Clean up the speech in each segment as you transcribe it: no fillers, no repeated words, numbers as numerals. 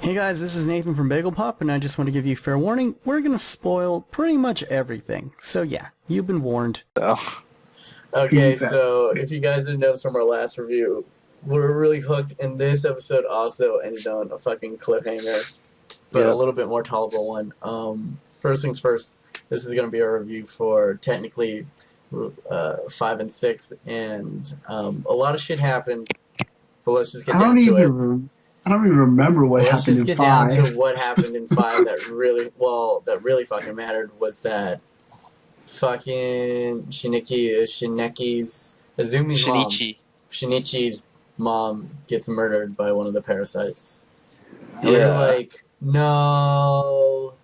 Hey guys, this is Nathan from Bagel Pop, and I just want to give you fair warning. We're going to spoil pretty much everything. So yeah, you've been warned. So, Okay, so if you guys didn't notice from our last review, we're really hooked, and this episode also ended on a fucking cliffhanger, but a little bit more tolerable one. First things first, this is going to be a review for technically 5 and 6, and a lot of shit happened, but let's just get down to it. I don't even remember what Let's happened just in get 5. down to what happened in 5 that really fucking mattered was that fucking Azumi's mom. Shinichi's mom gets murdered by one of the parasites. And we were like, no.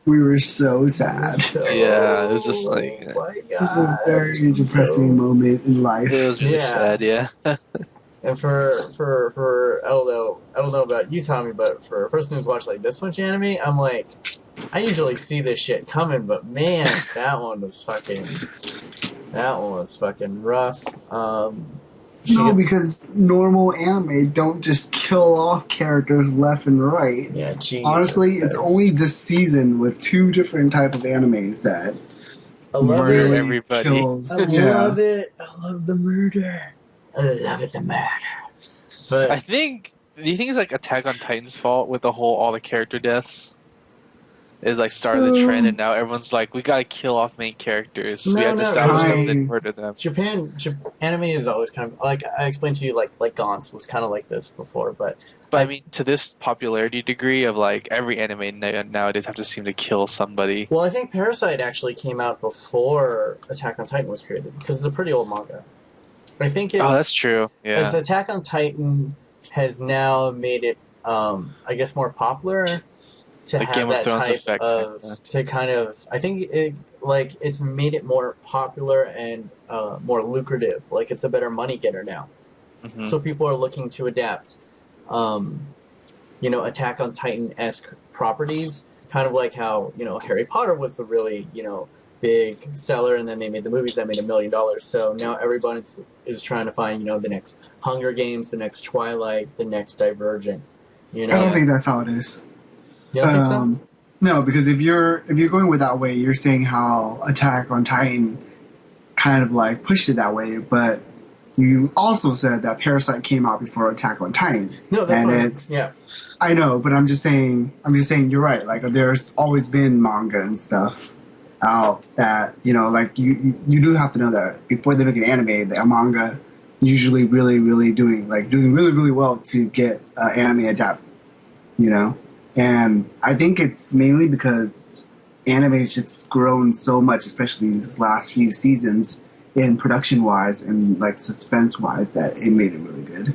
We were so sad. It was just like... It was a very depressing moment in life. It was really sad, yeah. And for I don't know about you, Tommy, but for a person who's watched like this much anime, I'm like, I usually see this shit coming, but man, that one was fucking rough. Because normal anime don't just kill off characters left and right. Yeah, Jesus honestly, Christ. It's only this season with 2 different type of animes that murder everybody. Kills. I love it. I love the murder. I love it, the murder. But do you think it's like Attack on Titan's fault with all the character deaths? It like started the trend, and now everyone's like, we gotta kill off main characters. We have to establish them and then murder them. Japan anime is always kind of like I explained to you, like Gaunt's was kind of like this before, but I mean, to this popularity degree of like every anime nowadays have to seem to kill somebody. Well, I think Parasyte actually came out before Attack on Titan was created because it's a pretty old manga. I think it's... Oh, that's true. Yeah. It's Attack on Titan has now made it, I guess, more popular to have Game that type effect, of... To kind of... I think it's made it more popular and more lucrative. Like, it's a better money getter now. Mm-hmm. So people are looking to adapt, Attack on Titan-esque properties. Kind of like how, Harry Potter was the really, big seller, and then they made the movies that made $1 million. So now everyone is trying to find, the next Hunger Games, the next Twilight, the next Divergent. I don't think that's how it is. You don't think so? No, because if you're going with that way, you're saying how Attack on Titan kind of like pushed it that way, but you also said that Parasyte came out before Attack on Titan. No, that's yeah. I know, but I'm just saying you're right. Like, there's always been manga and stuff out that, like you do have to know that before they make an anime, the manga usually really doing really well to get anime adapt, and I think it's mainly because anime's just grown so much, especially these last few seasons in production wise and like suspense wise, that it made it really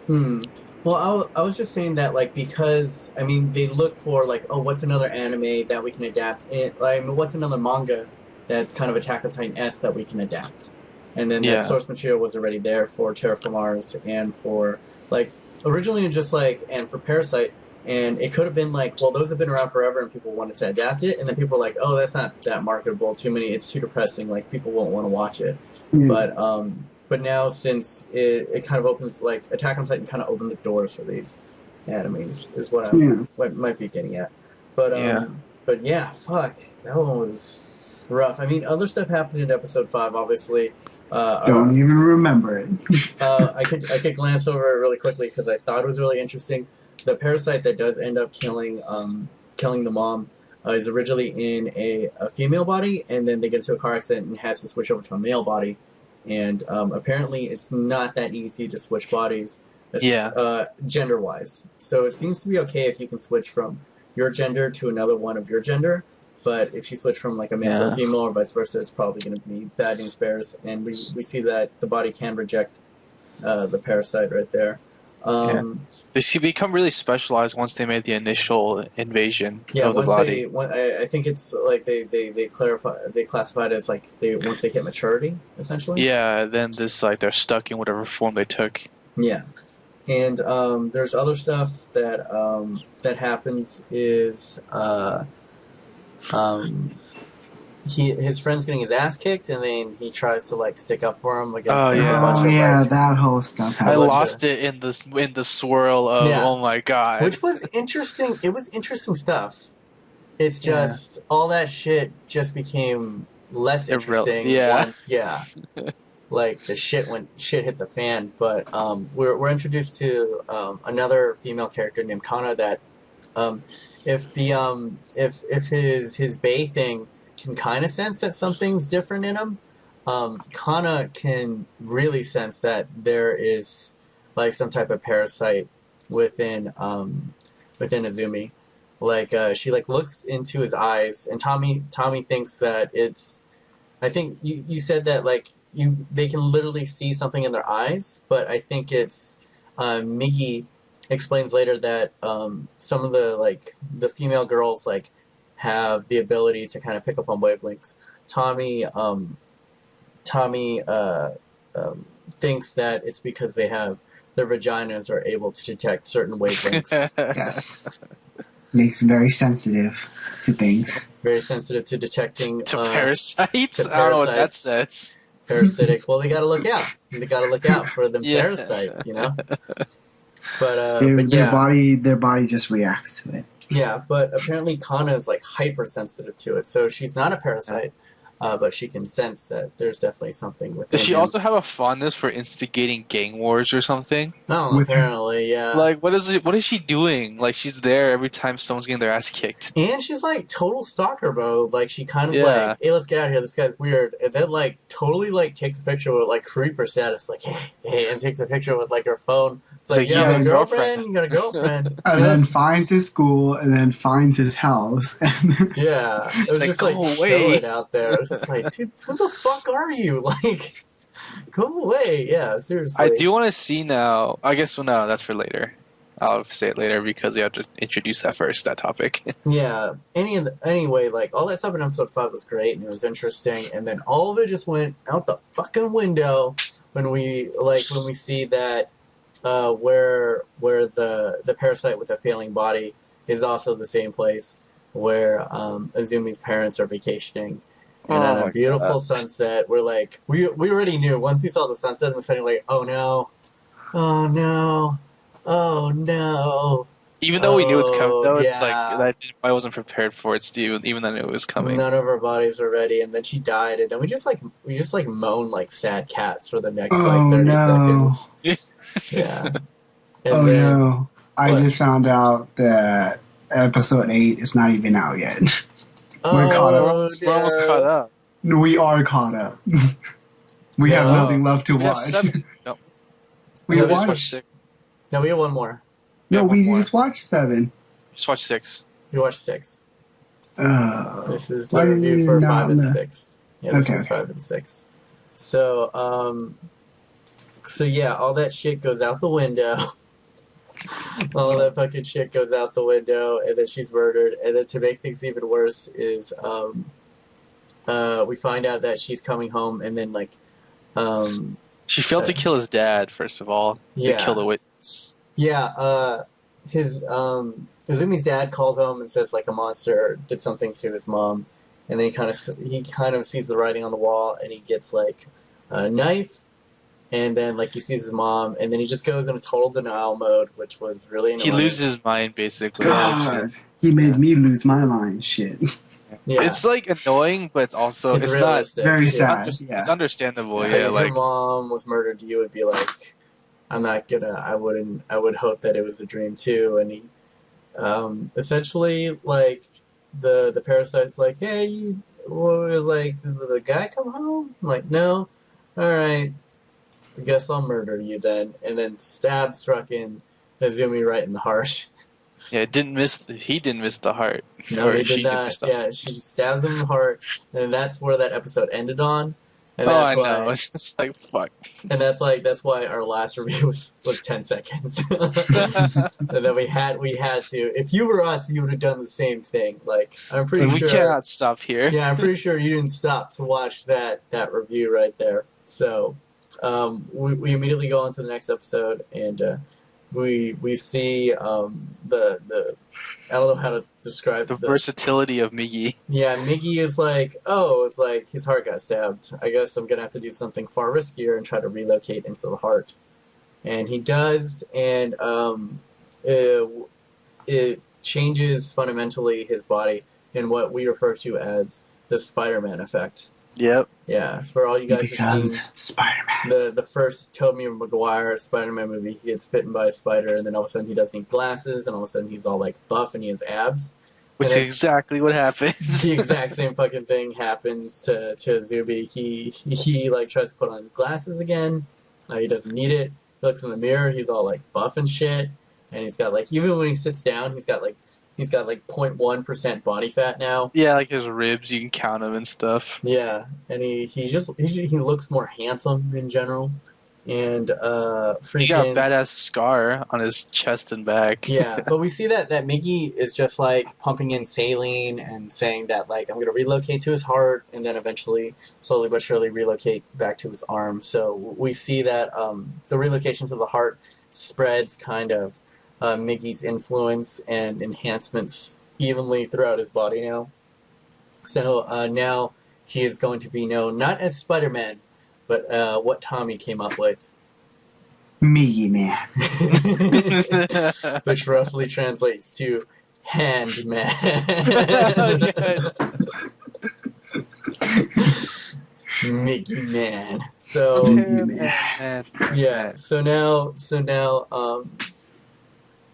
good. Well, I was just saying that, like, because, I mean, they look for, like, oh, what's another anime that we can adapt? What's another manga that's kind of Attack on Titan-esque that we can adapt? And then that source material was already there for Terraform Mars and for, like, originally just, like, and for Parasyte, and it could have been, like, well, those have been around forever and people wanted to adapt it, and then people were like, oh, that's not that marketable, it's too depressing, like, people won't want to watch it. But now, since it kind of opens, like, Attack on Titan kind of opened the doors for these animes, is what I might be getting at. But yeah, fuck, that one was rough. I mean, other stuff happened in episode 5, obviously. Don't even remember it. I could glance over it really quickly because I thought it was really interesting. The parasite that does end up killing the mom is originally in a female body, and then they get into a car accident and has to switch over to a male body. And apparently it's not that easy to switch bodies gender-wise. So it seems to be okay if you can switch from your gender to another one of your gender, but if you switch from like a male to a female or vice versa, it's probably going to be bad news bears. And we see that the body can reject the parasite right there. They become really specialized once they made the initial invasion of the body. I think it's like they classified it as like once they hit maturity, essentially. Yeah, then they're stuck in whatever form they took. Yeah, and there's other stuff that happens is his friend's getting his ass kicked, and then he tries to like stick up for him against Oh, like, yeah. a bunch Oh of yeah, like that whole stuff I happened. lost it in the swirl of Yeah. oh my god. which was interesting. It was interesting stuff. It's Yeah. just all that shit just became less interesting Yeah. once, like the shit hit the fan. But we're introduced to another female character named Kana that if his Bay thing can kind of sense that something's different in him, Kana can really sense that there is like some type of parasite within Azumi. Like she like looks into his eyes, and Tommy thinks that it's. I think you said that like they can literally see something in their eyes, but I think it's Migi explains later that some of the female girls like have the ability to kind of pick up on wavelengths. Tommy thinks that it's because their vaginas are able to detect certain wavelengths. Yes, makes very sensitive to things. Very sensitive to detecting to parasites. to I don't know what that parasites. says. Parasitic. Well, they got to look out. They got to look out for them Yeah. parasites, you know. But Their body just reacts to it. yeah. But apparently, Kana is like hypersensitive to it, so she's not a parasite, but she can sense that there's definitely something within. Does she him. also have a fondness for instigating gang wars or something? Oh, with her- apparently, yeah. Like, what is she doing? Like, she's there every time someone's getting their ass kicked. And she's like total stalker mode. Like she kind of Yeah. like, hey, let's get out of here. This guy's weird. And then like totally like takes a picture with like creeper status, like hey, and takes a picture with like her phone. It's like, you yeah, got a a girlfriend. girlfriend. You got a girlfriend. And then finds his school, and then finds his house. Yeah, it was like, just like go away. chilling out there. It was just like, dude, who the fuck are you? Like, go away. Yeah, seriously. I do want to see now. I guess no, that's for later. I'll say it later because we have to introduce that first. That topic. Yeah. Anyway, like all that stuff in episode 5 was great and it was interesting, and then all of it just went out the fucking window when we see that where the parasite with the failing body is also the same place where Azumi's parents are vacationing. And on a beautiful sunset, we're like, we already knew once we saw the sunset and the sun, like, oh no, oh no, oh no. Even though we knew it's coming, though, it's yeah. like I wasn't prepared for it, Steve. Even though it was coming. None of our bodies were ready, and then she died, and then we just moan like sad cats for the next like 30 seconds. Yeah. And oh then, no! I just found out that episode 8 is not even out yet. We're caught up. We're almost caught up. We are caught up. We have nothing left to We have watch. 7. No, We No, have this watched watched. 6. No, we have one more. No, we one more. just watched 7. Just watch 6. We watched 6. This is the Why did review you for not 5 and know? 6. Yeah, this Okay, is 5 and 6. So, so yeah, all that shit goes out the window. All that fucking shit goes out the window, and then she's murdered. And then to make things even worse is, we find out that she's coming home, and then like, She failed to kill his dad, first of all. Yeah. To kill the witness. yeah, his Azumi's dad calls home and says like a monster did something to his mom, and then he kind of sees the writing on the wall, and he gets like a knife. And then, like, he sees his mom, and then he just goes in a total denial mode, which was really annoying. He loses his mind, basically. God, he made me lose my mind. Shit. Yeah. It's, like, annoying, but it's also... It's not... realistic. Very Yeah. sad. It's understandable, Like, yeah. if Like, your mom was murdered, you would be like, I'm not gonna... I would hope that it was a dream, too. And he... essentially, like, the parasite's like, hey, you... was like, did the guy come home? I'm like, no. Alright. I guess I'll murder you then. And then struck in Azumi right in the heart. yeah, he didn't miss the heart. No, Or he she did not. miss the Yeah, she stabs him in the heart, and that's where that episode ended on. And Oh, that's I why, know. It's just like, fuck. And that's why our last review was 10 seconds. And then we had to. If you were us, you would have done the same thing. Like, I'm pretty we sure. cannot stop here. Yeah, I'm pretty sure you didn't stop to watch that review right there. So, we immediately go on to the next episode, and we see the I don't know how to describe The versatility of Miggy. Yeah, Miggy is like, oh, it's like his heart got stabbed. I guess I'm gonna have to do something far riskier and try to relocate into the heart. And he does, and it changes fundamentally his body in what we refer to as the Spider-Man effect. Yep. Yeah, for all you He guys have seen becomes Spider-Man. the first Tobey Maguire Spider-Man movie, he gets bitten by a spider, and then all of a sudden he doesn't need glasses, and all of a sudden he's all like buff and he has abs. Which is exactly what happens. The exact same fucking thing happens to Zuby. He like tries to put on his glasses again. He doesn't need it. He looks in the mirror. He's all like buff and shit, and he's got like even when he sits down, he's got like 0.1% body fat now. Yeah, like his ribs, you can count them and stuff. Yeah, and he looks more handsome in general, and freaking. He got a badass scar on his chest and back. Yeah, but we see that Miggy is just like pumping in saline and saying that like I'm gonna relocate to his heart, and then eventually, slowly but surely, relocate back to his arm. So we see that the relocation to the heart spreads kind of Miggy's influence and enhancements evenly throughout his body now. So now he is going to be known not as Spider-Man, but what Tommy came up with. MIGI-MAN. Which roughly translates to Hand Man. MIGI-Man. So yeah. So now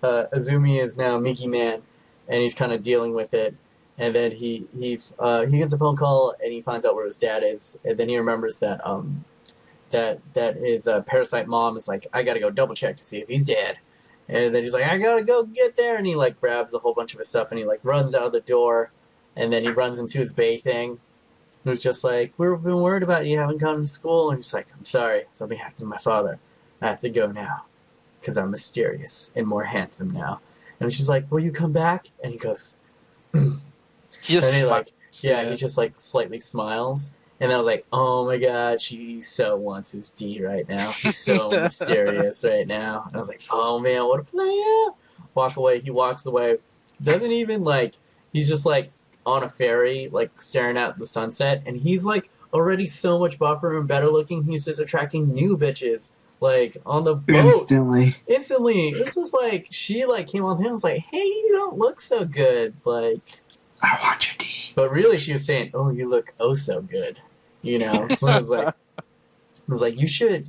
Azumi is now MIGI-Man, and he's kind of dealing with it. And then he gets a phone call, and he finds out where his dad is, and then he remembers that that his Parasyte mom is like, I gotta go double check to see if he's dead. And then he's like, I gotta go get there, and he like grabs a whole bunch of his stuff, and he like runs out of the door, and then he runs into his Bay thing, who's just like, we've been worried about you, haven't come to school, and he's like, I'm sorry, something happened to my father, I have to go now, because I'm mysterious and more handsome now. And she's like, will you come back? And he goes, he just and he like, he just like slightly smiles. And I was like, oh my god, she so wants his D right now. He's so mysterious right now. And I was like, oh man, what a player. Walk away. He walks away. Doesn't even like, he's just like on a ferry, like staring at the sunset. And he's like already so much buffer and better looking. He's just attracting new bitches. Like on the boat. Instantly. It was just like, she like came on to him and was like, hey, you don't look so good. Like, I want your D. But really she was saying, oh, you look oh so good. You know, so I was like, you should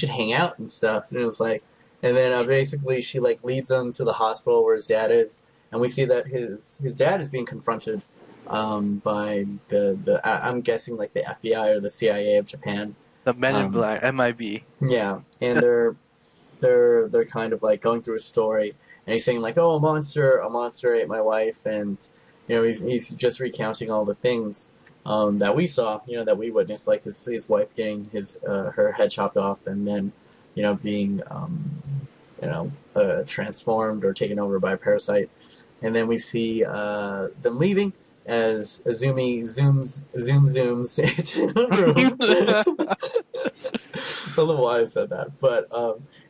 hang out and stuff. And it was like, and then basically she like leads him to the hospital where his dad is, and we see that his dad is being confronted by the I'm guessing like the FBI or the CIA of Japan. The Men in Black, MIB. Yeah, and they're kind of like going through a story, and he's saying like, oh, a monster ate my wife, and you know he's just recounting all the things that we saw, you know, that we witnessed, like his wife getting her head chopped off, and then, you know, being, transformed or taken over by a parasite. And then we see them leaving as Azumi zooms into the room. I don't know why I said that, but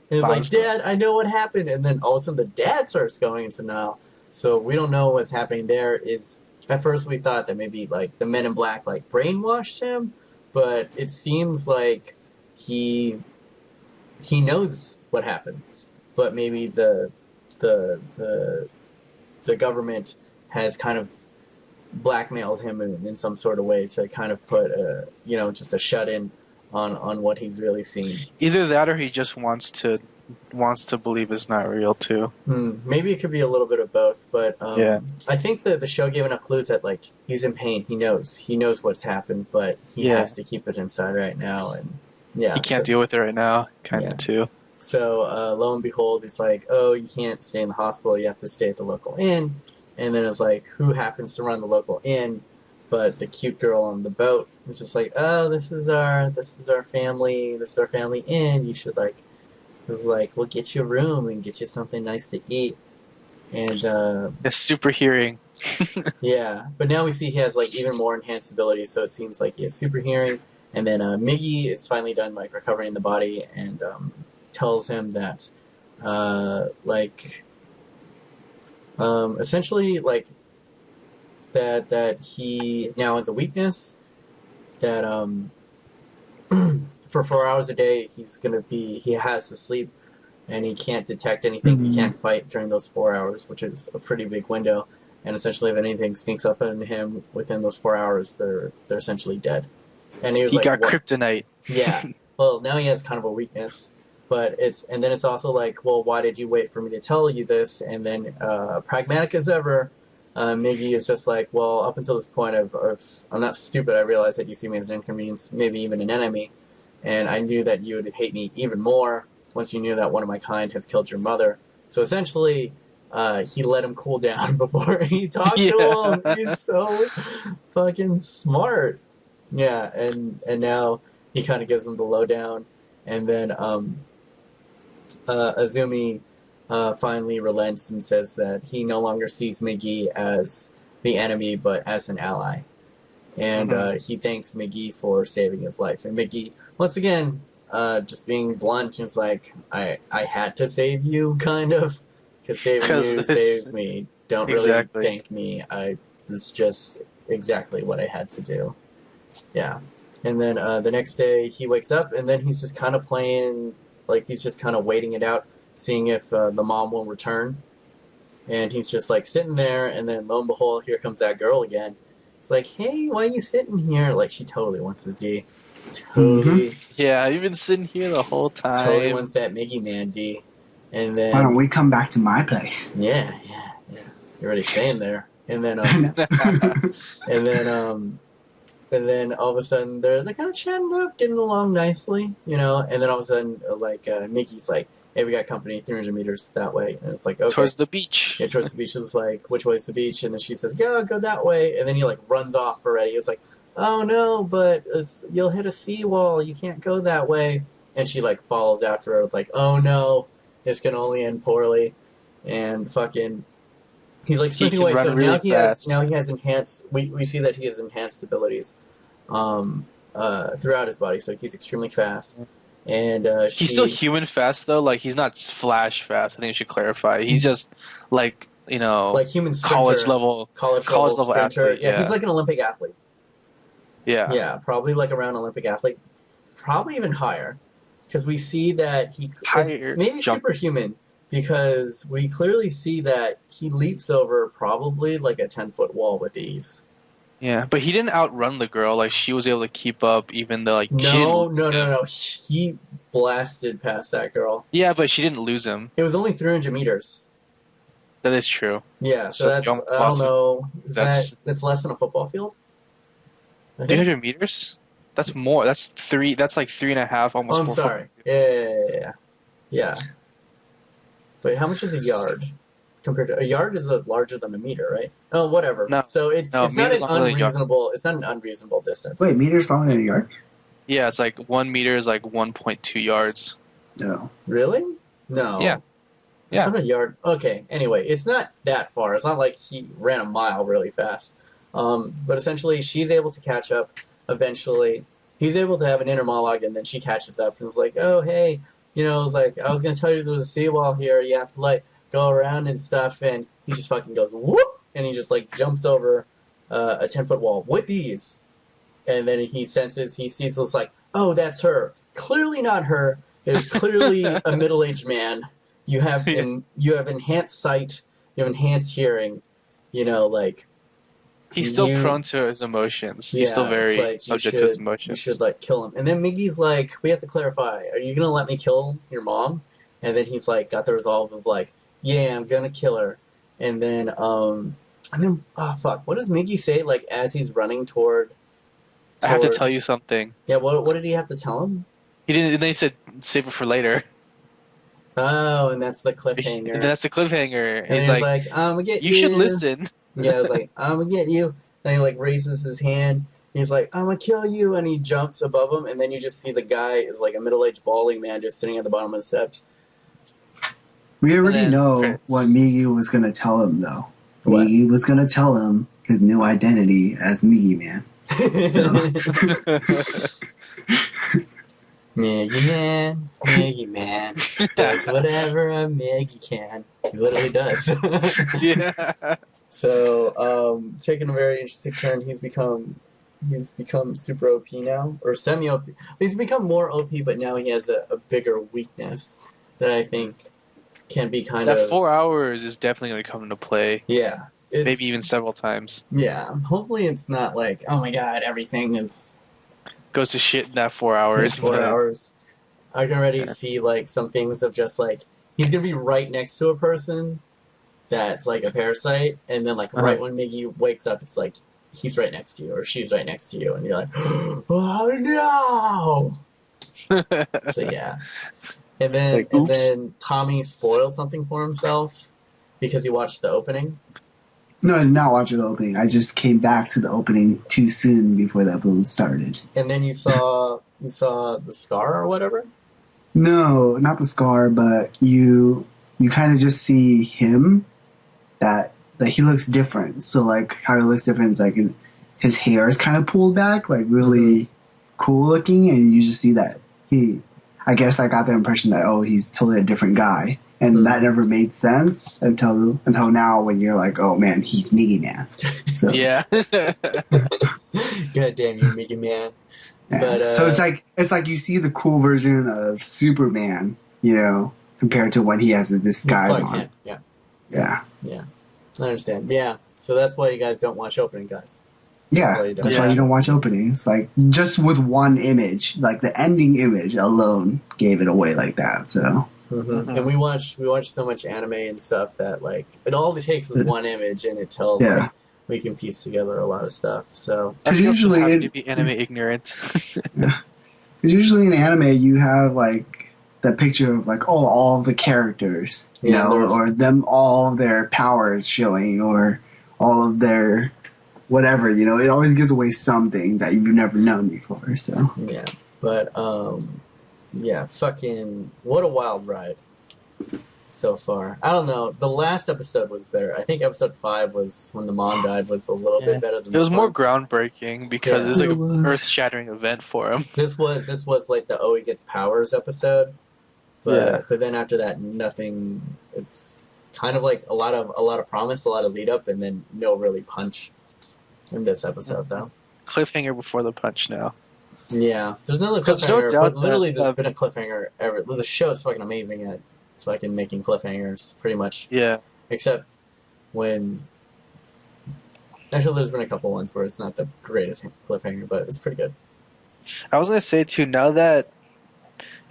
he's like, Dad, I know what happened. And then all of a sudden the dad starts going into denial. So we don't know what's happening there. At first we thought that maybe like the Men in Black like brainwashed him, but it seems like he knows what happened, but maybe the government has kind of blackmailed him in some sort of way to kind of put just a shut in on what he's really seen. Either that or he just wants to believe it's not real too. Maybe it could be a little bit of both, but I think the show gave enough clues that like he's in pain. He knows what's happened, but he has to keep it inside right now, and he can't deal with it right now, kind of too. So lo and behold, it's like, oh, you can't stay in the hospital. You have to stay at the local inn, and then it's like, who happens to run the local inn? But the cute girl on the boat is just like, oh, this is our family. This is our family inn. You should like. It was like, we'll get you a room and get you something nice to eat. And it's super hearing. Yeah, but now we see he has like even more enhanced abilities, so it seems like he has super hearing. And then Miggy is finally done like recovering the body and tells him that essentially like that he now has a weakness that for 4 hours a day he has to sleep, and he can't detect anything. He can't fight during those 4 hours, which is a pretty big window. And essentially, if anything sneaks up on him within those 4 hours, they're essentially dead. And he got kryptonite. Yeah. Well, now he has kind of a weakness, but then it's also like, well, why did you wait for me to tell you this? And then, pragmatic as ever, Miggy is just like, well, up until this point, I'm not stupid. I realized that you see me as an inconvenience, maybe even an enemy, and I knew that you would hate me even more once you knew that one of my kind has killed your mother. So essentially, he let him cool down before he talked to him. He's so fucking smart. Yeah, and now he kind of gives him the lowdown, and then Azumi finally relents and says that he no longer sees Miggy as the enemy, but as an ally. And he thanks Miggy for saving his life. And Miggy, once again, just being blunt, is like, I had to save you, kind of, because saving you saves me. Don't really thank me. It's just exactly what I had to do. Yeah. And then the next day he wakes up, and then he's just kind of playing, like he's just kind of waiting it out, seeing if the mom will return. And he's just like sitting there, and then lo and behold, here comes that girl again. It's like, hey, why are you sitting here? Like, she totally wants his D. Totally. Yeah, you've been sitting here the whole time. Totally wants that MIGI-MAN D. And then, why don't we come back to my place? Yeah. You're already staying there. And then, and then all of a sudden they're kind of chatting up, getting along nicely, you know. And then all of a sudden, like Mickey's like, "Hey, we got company 300 meters that way," and it's like, okay, towards the beach. Yeah, towards the beach. Is like, which way's the beach? And then she says, "Go that way." And then he like runs off already. It's like, oh no, but you'll hit a seawall. You can't go that way. And she like follows after her. It's like, oh no, this can only end poorly. And fucking, he's like sprinting away. So now he has enhanced. We see that he has enhanced abilities throughout his body. So he's extremely fast. And he's still human fast though. Like, he's not Flash fast. I think we should clarify. He's just like, you know, like human sprinter, college level sprinter. athlete. Yeah, he's like an Olympic athlete. Yeah, probably like around Olympic athlete, probably even higher, because we see that maybe superhuman, because we clearly see that he leaps over probably like a 10-foot wall with ease. Yeah, but he didn't outrun the girl. Like, she was able to keep up, even though like no. He blasted past that girl. Yeah, but she didn't lose him. It was only 300 meters. That is true. Yeah, so that's, I don't know. That's less than a football field? 300 meters? That's more. That's three. That's like 3.5, almost. Oh, I'm sorry. Yeah. Wait, how much is a yard? Compared to a yard is larger than a meter, right? Oh, whatever. No. So it's not an unreasonable. It's not an unreasonable distance. Wait, meter's longer than a yard? Yeah, it's like 1 meter is like 1.2 yards. No. Really? No. Yeah. It's not a yard. Okay. Anyway, it's not that far. It's not like he ran a mile really fast. But essentially, she's able to catch up. Eventually, he's able to have an inner monologue, and then she catches up and is like, "Oh, hey, you know, it's like, I was gonna tell you there was a seawall here. You have to like go around and stuff." And he just fucking goes whoop, and he just like jumps over a 10-foot wall with ease. And then he sees this like, "Oh, that's her. Clearly not her. It is clearly a middle-aged man. You have enhanced sight. You have enhanced hearing. You know, like." He's still prone to his emotions. He's still very subject to his emotions. You should like kill him. And then Miggy's like, we have to clarify. Are you gonna let me kill your mom? And then he's like, got the resolve of like, yeah, I'm gonna kill her. And then oh fuck, what does Miggy say? Like as he's running toward. I have to tell you something. Yeah, what did he have to tell him? He didn't. And they said save it for later. Oh, and that's the cliffhanger. And that's the cliffhanger. And he's like, I'm gonna get you. You should listen. Yeah, I was like, I'm gonna get you. Then he like raises his hand. He's like, I'm gonna kill you, and he jumps above him. And then you just see the guy is like a middle-aged balding man just sitting at the bottom of the steps. We already know what Miggy was gonna tell him, though. What? Miggy was gonna tell him his new identity as MIGI-MAN. So. MIGI-Man, MIGI-Man does whatever a Miggy can. He literally does. Yeah. So, taking a very interesting turn, he's become super OP now, or semi OP. He's become more OP, but now he has a bigger weakness that I think can be kind That of 4 hours is definitely going to come into play. yeah. Maybe even several times. Yeah. Hopefully, it's not like oh my god, everything is Goes to shit in that 4 hours. 4 hours. I can already see like some things of just like he's gonna be right next to a person that's like a parasite, and then like right when Miggy wakes up, it's like he's right next to you or she's right next to you, and you're like, oh no! So yeah, and then Tommy spoiled something for himself because he watched the opening. No, I did not watch the opening. I just came back to the opening too soon before the episode started. And then you saw the scar or whatever. No, not the scar, but you kind of just see him that he looks different. So like how he looks different is like his hair is kind of pulled back, like really cool looking, and you just see that I guess I got the impression that he's totally a different guy, and that never made sense until now when you're like, oh man, he's MIGI-Man. So yeah. God damn you, MIGI-Man. Yeah. But, so it's like you see the cool version of Superman, compared to when he has the disguise on. Yeah. Yeah. Yeah. I understand. Yeah. So that's why you guys don't watch opening, guys. That's why you don't watch openings. Like just with one image, like the ending image alone gave it away like that. So. And we watch so much anime and stuff that like all it takes is one image and it tells like we can piece together a lot of stuff. So usually have to be anime ignorant. Usually in anime you have like the picture of like all the characters, you know, or them all their powers showing, or all of their whatever, you know. It always gives away something that you've never known before. So yeah, but yeah, fucking what a wild ride so far. I don't know. The last episode was better. I think episode 5 was when the mom died was a little bit better than it was more groundbreaking because it was like an earth-shattering event for him. This was like the he gets powers episode. But then after that nothing. It's kind of like a lot of promise, a lot of lead up, and then no really punch in this episode though. Cliffhanger before the punch now. Yeah, there's another cliffhanger, but literally there's been a cliffhanger ever. The show is fucking amazing at fucking making cliffhangers, pretty much. Yeah. Except when... Actually, there's been a couple ones where it's not the greatest cliffhanger, but it's pretty good. I was going to say, too, now that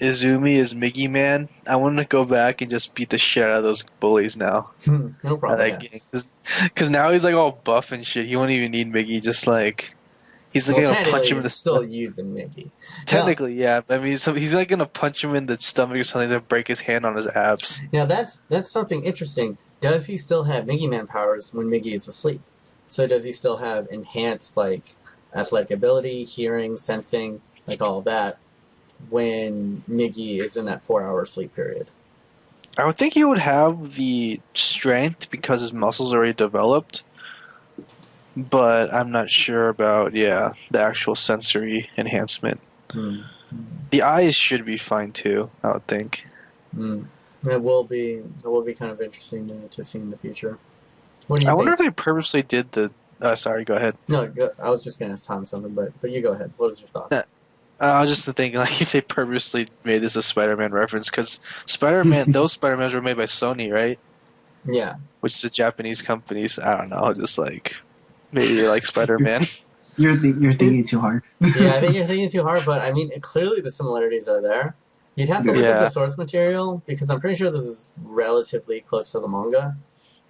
Izumi is MIGI-Man, I want to go back and just beat the shit out of those bullies now. No problem. Because now he's like all buff and shit. He won't even need Miggy, just like... He's like gonna punch him in the stomach. Still using Miggy. Technically, yeah. I mean, so he's like gonna punch him in the stomach or something to break his hand on his abs. Now that's something interesting. Does he still have MIGI-Man powers when Miggy is asleep? So does he still have enhanced like athletic ability, hearing, sensing, like all of that, when Miggy is in that 4-hour sleep period? I would think he would have the strength because his muscles are already developed. But I'm not sure about, the actual sensory enhancement. The eyes should be fine, too, I would think. It will be kind of interesting to see in the future. What do you think? I wonder if they purposely did the... sorry, go ahead. No, I was just going to ask Tom something, but you go ahead. What was your thought? I was just thinking, like, if they purposely made this a Spider-Man reference, because Spider-Man, those Spider-Mans were made by Sony, right? Yeah. Which is a Japanese company, so I don't know, just like... Maybe they like Spider-Man. You're thinking too hard. Yeah, I think you're thinking too hard, but I mean, clearly the similarities are there. You'd have to look at the source material, because I'm pretty sure this is relatively close to the manga,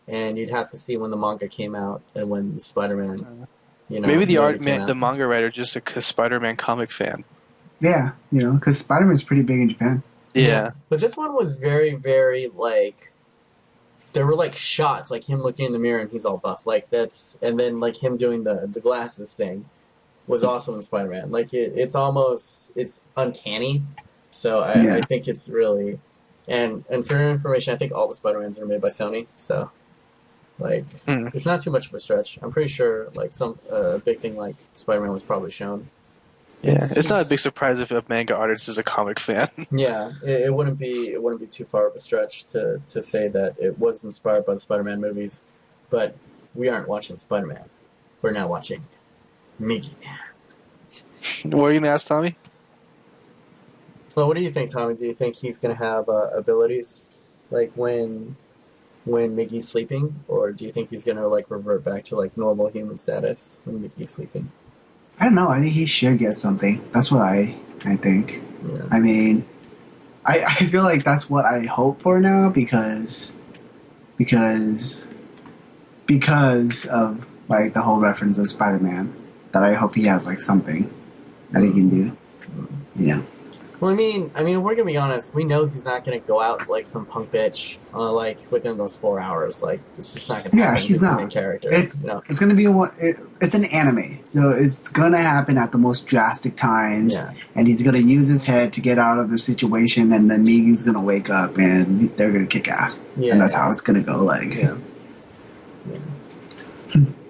and you'd have to see when the manga came out and when Spider-Man, Maybe the manga writer just a Spider-Man comic fan. Yeah, because Spider-Man's pretty big in Japan. Yeah. But this one was very, very, like... There were like shots, like him looking in the mirror and he's all buff, and then like him doing the glasses thing was awesome in Spider-Man. Like it's uncanny. So I think it's really, and for your information, I think all the Spider-Mans are made by Sony. So like it's not too much of a stretch. I'm pretty sure like some big thing like Spider-Man was probably shown. Yeah, it's not a big surprise if a manga artist is a comic fan. Yeah, it wouldn't be too far of a stretch to say that it was inspired by the Spider-Man movies, but we aren't watching Spider-Man. We're now watching MIGI-Man. What are you gonna ask, Tommy? Well, what do you think, Tommy? Do you think he's gonna have abilities like when Miggy's sleeping, or do you think he's gonna like revert back to like normal human status when Miggy's sleeping? I don't know. I think he should get something. That's what I think. Yeah. I mean, I feel like that's what I hope for now because of like the whole reference of Spider-Man. That I hope he has like something that he can do. Yeah. Well, I mean, if we're gonna be honest, we know he's not gonna go out like some punk bitch, like within those 4 hours. Like, it's just not gonna happen. Yeah, he's not. The main character. It's gonna be it's an anime, so it's gonna happen at the most drastic times. Yeah. And he's gonna use his head to get out of the situation, and then Negan's gonna wake up, and they're gonna kick ass. Yeah. And that's how it's gonna go. Like. Yeah.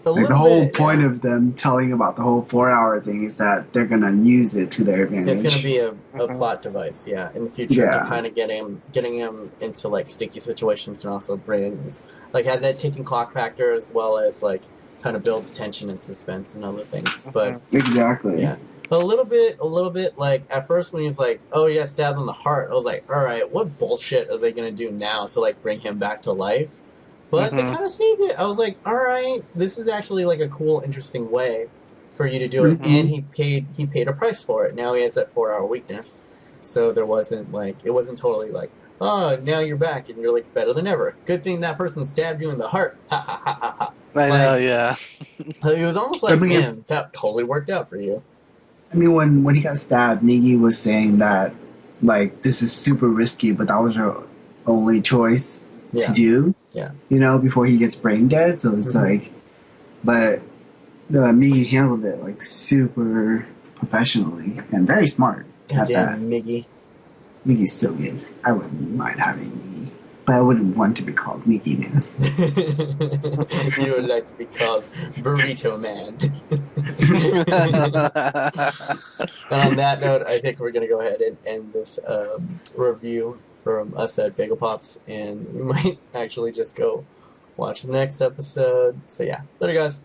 Like the whole point of them telling about the whole 4-hour thing is that they're gonna use it to their advantage. It's gonna be a plot device, in the future to kind of getting him into like sticky situations and also brings like has that ticking clock factor as well as like kind of builds tension and suspense and other things. But exactly, yeah. A little bit like at first when he was like, oh yeah, stabbed in the heart, I was like, all right, what bullshit are they gonna do now to like bring him back to life? But they kind of saved it. I was like, all right, this is actually like a cool, interesting way for you to do it. And he paid a price for it. Now he has that 4-hour weakness. So it wasn't totally like, oh, now you're back and you're like better than ever. Good thing that person stabbed you in the heart. Ha ha ha ha ha. I know, yeah. It was almost like, man, that totally worked out for you. I mean, when he got stabbed, Nigi was saying that like this is super risky, but that was her only choice to do. Yeah. You know, before he gets brain dead. So it's like, but Miggy handled it like super professionally and very smart. Goddamn Miggy. Miggy's so good. I wouldn't mind having Miggy, but I wouldn't want to be called MIGI-MAN. You would like to be called Burrito Man. And on that note, I think we're gonna go ahead and end this review from us at Bagel Pops, and we might actually just go watch the next episode. So yeah, later guys.